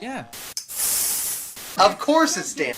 Yeah. Of course it's Dan.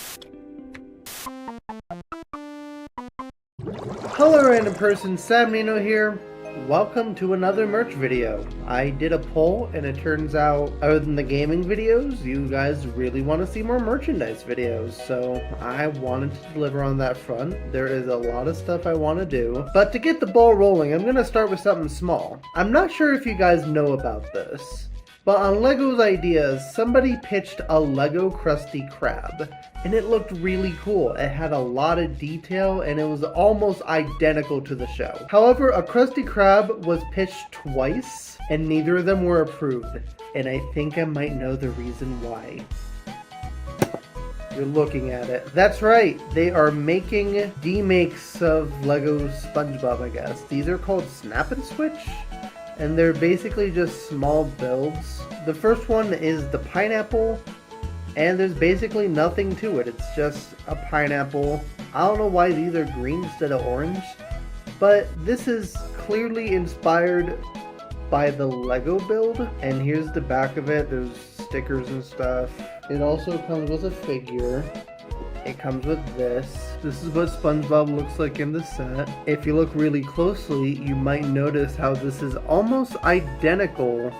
Hello random person, Sab Nino here. Welcome to another merch video. I did a poll and it turns out, other than the gaming videos, you guys really want to see more merchandise videos. So I wanted to deliver on that front. There is a lot of stuff I want to do. But to get the ball rolling, I'm going to start with something small. I'm not sure if you guys know about this, but on Lego's Ideas, somebody pitched a Lego Krusty Krab, and it looked really cool. It had a lot of detail, and it was almost identical to the show. However, a Krusty Krab was pitched twice, and neither of them were approved, and I think I might know the reason why. You're looking at it. That's right, they are making demakes of Lego SpongeBob, I guess. These are called Snap and Switch, and they're basically just small builds. The first one is the pineapple, and there's basically nothing to it. It's just a pineapple. I don't know why these are green instead of orange, but this is clearly inspired by the Lego build. And here's the back of it. There's stickers and stuff. It also comes with a figure. It comes with this. This is what SpongeBob looks like in the set. If you look really closely, you might notice how this is almost identical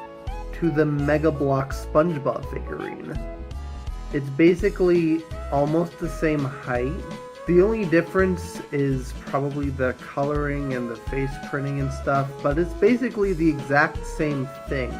to the Mega Block SpongeBob figurine. It's basically almost the same height. The only difference is probably the coloring and the face printing and stuff, but it's basically the exact same thing.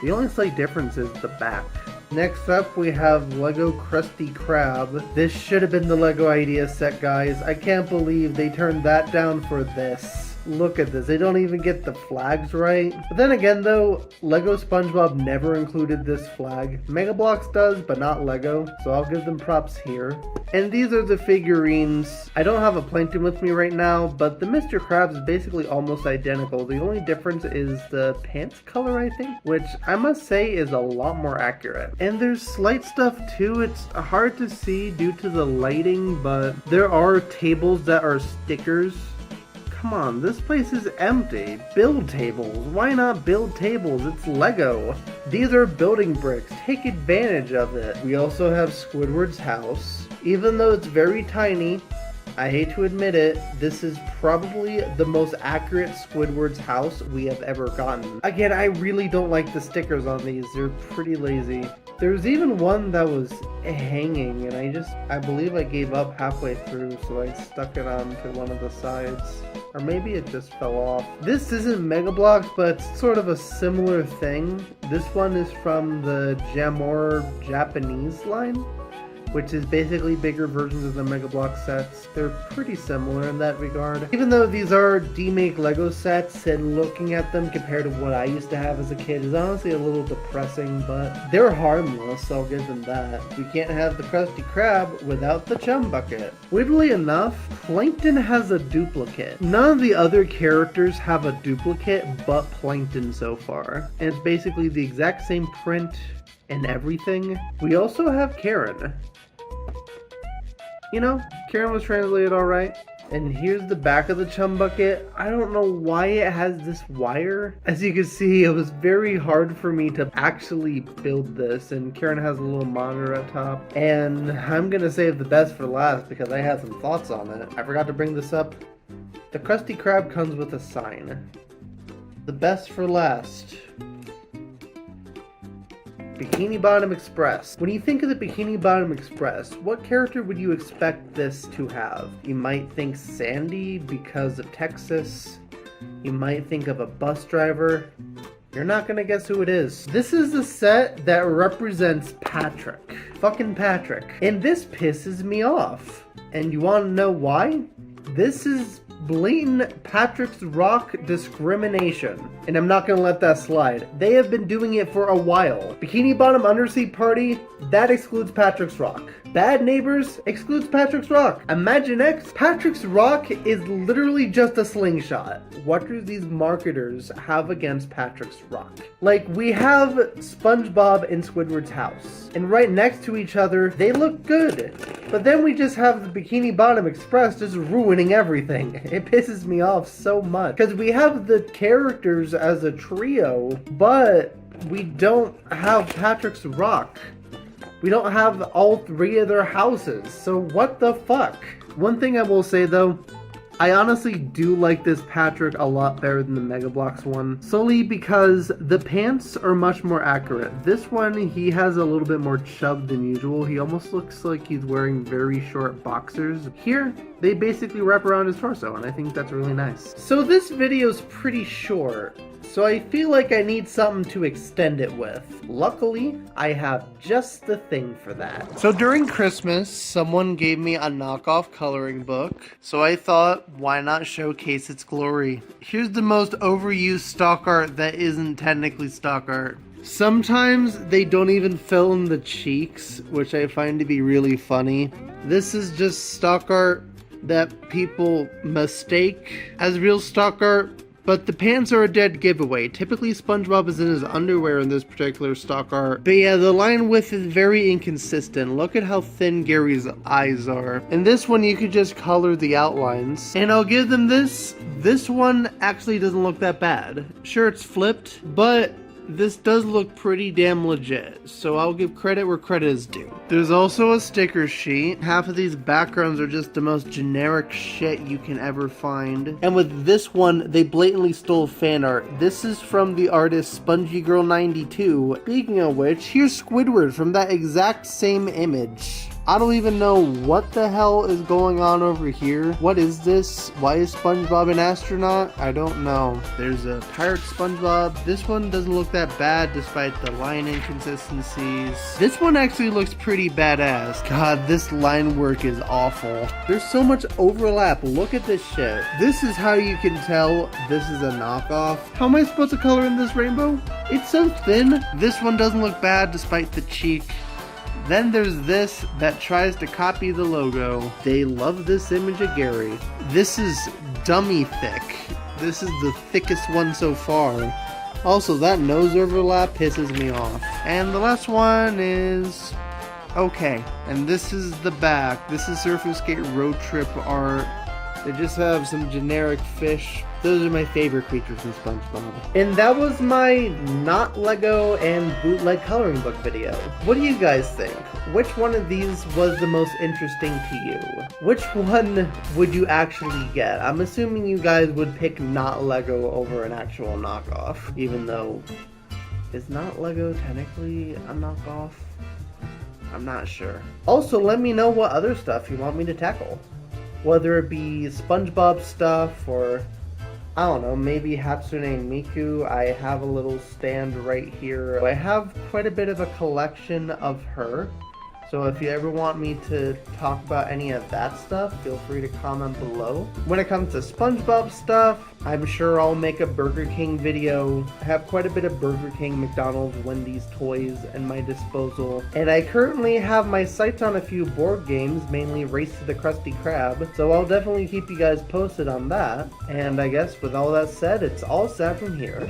The only slight difference is the back. Next up, we have Lego Krusty Krab. This should have been the Lego Idea set, guys. I can't believe they turned that down for this. Look at this. They don't even get the flags right. But then again, though, Lego SpongeBob never included this flag. Mega Bloks does, but not Lego, so I'll give them props here. And these are the figurines. I don't have a Plankton with me right now, but the Mr. Krabs is basically almost identical. The only difference is the pants color, I think, which I must say is a lot more accurate. And there's slight stuff too. It's hard to see due to the lighting, but there are tables that are stickers. Come on, this place is empty. Build tables. Why not build tables? It's Lego. These are building bricks. Take advantage of it. We also have Squidward's house. Even though it's very tiny, I hate to admit it, this is probably the most accurate Squidward's house we have ever gotten. Again, I really don't like the stickers on these. They're pretty lazy. There's even one that was hanging, and I believe I gave up halfway through, so I stuck it onto one of the sides. Or maybe it just fell off. This isn't Mega Bloks, but it's sort of a similar thing. This one is from the Jamor Japanese line, which is basically bigger versions of the Mega Bloks sets. They're pretty similar in that regard. Even though these are demake Lego sets, and looking at them compared to what I used to have as a kid is honestly a little depressing, but they're harmless, so I'll give them that. You can't have the Krusty Krab without the Chum Bucket. Weirdly enough, Plankton has a duplicate. None of the other characters have a duplicate but Plankton so far. And it's basically the exact same print and everything. We also have Karen. You know, Karen was translated alright. And here's the back of the Chum Bucket. I don't know why it has this wire. As you can see, it was very hard for me to actually build this. And Karen has a little monitor at top. And I'm gonna save the best for last because I had some thoughts on it. I forgot to bring this up. The Krusty Krab comes with a sign. The best for last. Bikini Bottom Express. When you think of the Bikini Bottom Express, what character would you expect this to have? You might think Sandy because of Texas. You might think of a bus driver. You're not gonna guess who it is. This is the set that represents Patrick. Fucking Patrick. And this pisses me off. And you wanna know why? This is blatant Patrick's Rock discrimination. And I'm not gonna let that slide. They have been doing it for a while. Bikini Bottom Undersea Party, that excludes Patrick's Rock. Bad Neighbors excludes Patrick's Rock. Imagine X, Patrick's Rock is literally just a slingshot. What do these marketers have against Patrick's Rock? Like, we have SpongeBob and Squidward's house, and right next to each other, they look good. But then we just have the Bikini Bottom Express just ruining everything. It pisses me off so much. Because we have the characters as a trio, but we don't have Patrick's rock. We don't have all 3 of their houses. So what the fuck? One thing I will say though, I honestly do like this Patrick a lot better than the Mega Bloks one, solely because the pants are much more accurate. This one, he has a little bit more chub than usual. He almost looks like he's wearing very short boxers. Here, they basically wrap around his torso, and I think that's really nice. So this video's pretty short, so I feel like I need something to extend it with. Luckily, I have just the thing for that. So during Christmas, someone gave me a knockoff coloring book, so I thought, why not showcase its glory? Here's the most overused stock art that isn't technically stock art. Sometimes they don't even fill in the cheeks, which I find to be really funny. This is just stock art that people mistake as real stock art. But the pants are a dead giveaway. Typically, SpongeBob is in his underwear in this particular stock art. But yeah, the line width is very inconsistent. Look at how thin Gary's eyes are. In this one, you could just color the outlines. And I'll give them this. This one actually doesn't look that bad. Sure, it's flipped, but this does look pretty damn legit, so I'll give credit where credit is due. There's also a sticker sheet. Half of these backgrounds are just the most generic shit you can ever find. And with this one, they blatantly stole fan art. This is from the artist SpongyGirl92. Speaking of which, here's Squidward from that exact same image. I don't even know what the hell is going on over here. What is this? Why is SpongeBob an astronaut? I don't know. There's a pirate SpongeBob. This one doesn't look that bad despite the line inconsistencies. This one actually looks pretty badass. God, this line work is awful. There's so much overlap. Look at this shit. This is how you can tell this is a knockoff. How am I supposed to color in this rainbow? It's so thin. This one doesn't look bad despite the cheek. Then there's this that tries to copy the logo. They love this image of Gary. This is dummy thick. This is the thickest one so far. Also, that nose overlap pisses me off. And the last one is okay. And this is the back. This is Surfer Skate Road Trip art. They just have some generic fish. Those are my favorite creatures in SpongeBob. And that was my not Lego and bootleg coloring book video. What do you guys think? Which one of these was the most interesting to you? Which one would you actually get? I'm assuming you guys would pick not Lego over an actual knockoff, even though is not Lego technically a knockoff? I'm not sure. Also, let me know what other stuff you want me to tackle. Whether it be SpongeBob stuff or, I don't know, maybe Hatsune Miku. I have a little stand right here. I have quite a bit of a collection of her. So if you ever want me to talk about any of that stuff, feel free to comment below. When it comes to SpongeBob stuff, I'm sure I'll make a Burger King video. I have quite a bit of Burger King, McDonald's, Wendy's toys at my disposal. And I currently have my sights on a few board games, mainly Race to the Krusty Krab. So I'll definitely keep you guys posted on that. And I guess with all that said, it's all Sab from here.